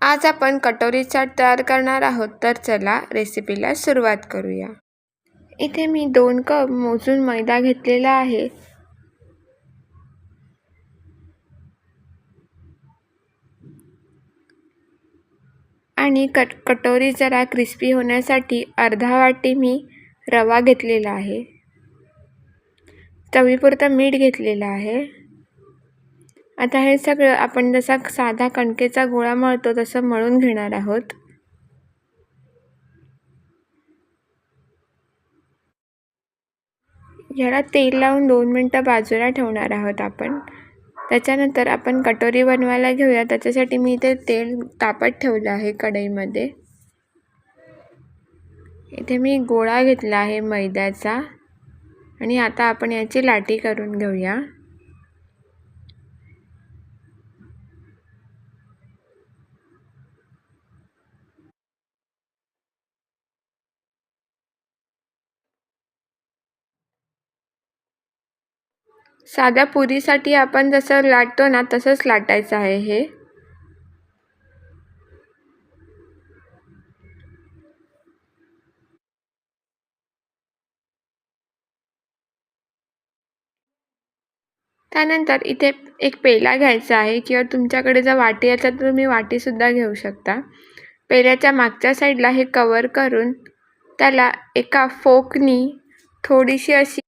आज आपण कटोरी चाट तयार करणार आहोत, तर चला रेसिपीला सुरुवात करूया। इथे मी 2 कप मोजून मैदा घेतलेला आहे आणि कटोरी जरा क्रिस्पी होण्यासाठी अर्धा वाटी मी रवा घेतलेला आहे। चवीपुरतं मीठ घेतलेलं आहे। आता हे सगळं आपण जसा साधा कणकेचा गोळा मळतो तसं मळून घेणार आहोत। याला तेल लावून 2 मिनिटं बाजूला ठेवणार आहोत आपण। त्याच्यानंतर आपण कटोरी बनवायला घेऊया। त्याच्यासाठी मी इथे तेल तापत ठेवलं आहे कढईमध्ये। इथे मी गोळा घेतला आहे मैद्याचा आणि आता आपण याची लाटी करून घेऊया। साध्या पुरीसाठी आपण जसं लाटतो ना तसंच लाटायचं आहे हे। त्यानंतर इथे एक पेला घ्यायचा आहे किंवा तुमच्याकडे जर वाटी असेल तर तुम्ही वाटीसुद्धा घेऊ शकता। पेल्याच्या मागच्या साईडला हे कवर करून त्याला एका फोकनी थोडीशी अशी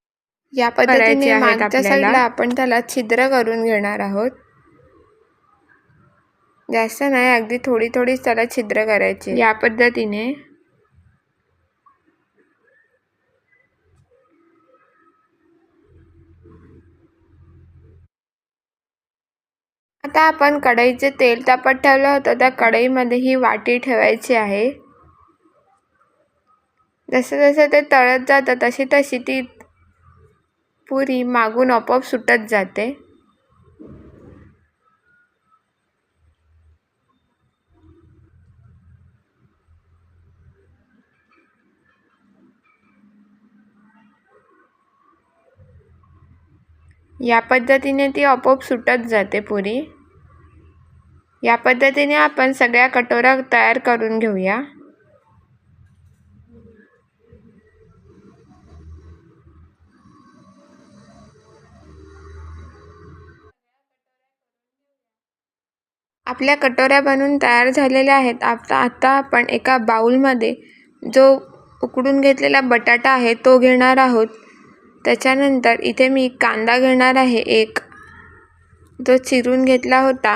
या पद्धतीने मागच्या साईडला आपण त्याला छिद्र करून घेणार आहोत। जास्त नाही, अगदी थोडी थोडीच त्याला छिद्र करायची या पद्धतीने। आता आपण कढईचे तेल तापत ठेवलं होतं, त्या कढईमध्ये ही वाटी ठेवायची आहे। जसं जसं ते तळत जातं तशी तशी ती पुरी मागून आपोआप सुटत जाते। या पद्धतीने ती आपोआप सुटत जाते पुरी। या पद्धतीने आपण सगळ्या कटोऱ्या तयार करून घेऊया। आपल्या कटोऱ्या बनवून तयार झालेल्या आहेत। आता आपण एका बाउलमध्ये जो उकडून घेतलेला बटाटा आहे तो घेणार आहोत। त्याच्यानंतर इथे मी कांदा घेणार आहे एक, जो चिरून घेतला होता।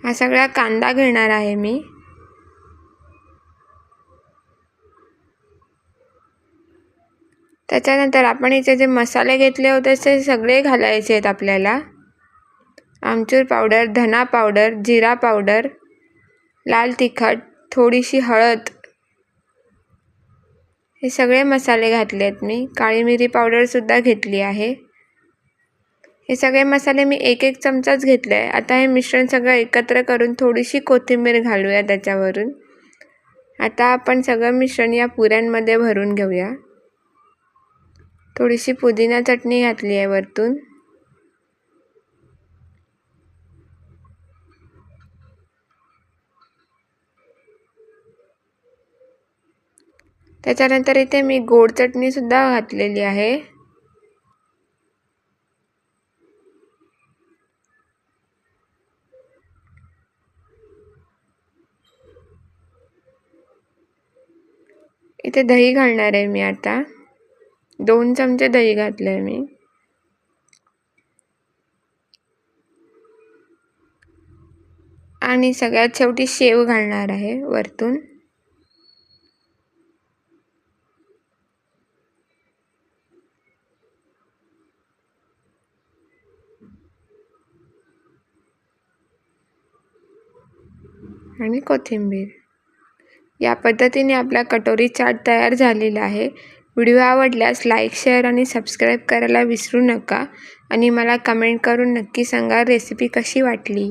हा सगळा कांदा घेणार आहे मी। त्याच्यानंतर आपण इथे जे मसाले घेतले होते ते सगळे घालायचे आहेत आपल्याला। आमचूर पावडर, धना पावडर, जिरा पावडर, लाल तिखट, थोडीशी हळद, हे सगळे मसाले घातले आहेत मी। काळी मिरी पावडर सुद्धा घेतली आहे। हे सगळे मसाले मी एक एक चमचाच घेतले आहे। आता हे मिश्रण सगळं एकत्र करून थोडीशी कोथिंबीर घालूया त्याच्यावरून। आता आपण सगळं मिश्रण या पुऱ्यांमध्ये भरून घेऊया। थोडीशी पुदिना चटणी घातली आहे वरतून। त्याच्यानंतर इथे मी गोड चटणी सुद्धा घातलेली आहे। इथे दही घालणार आहे मी आता। 2 चमचे दही घातलंय मी। आणि सगळ्यात शेवटी शेव घालणार आहे वरतून। आणि कोथिंबीर। या पद्धतीने आपला कटोरी चाट तयार झालेला आहे। व्हिडिओ आवडल्यास लाईक, शेअर आणि सबस्क्राईब करायला विसरू नका आणि मला कमेंट करून नक्की सांगा रेसिपी कशी वाटली।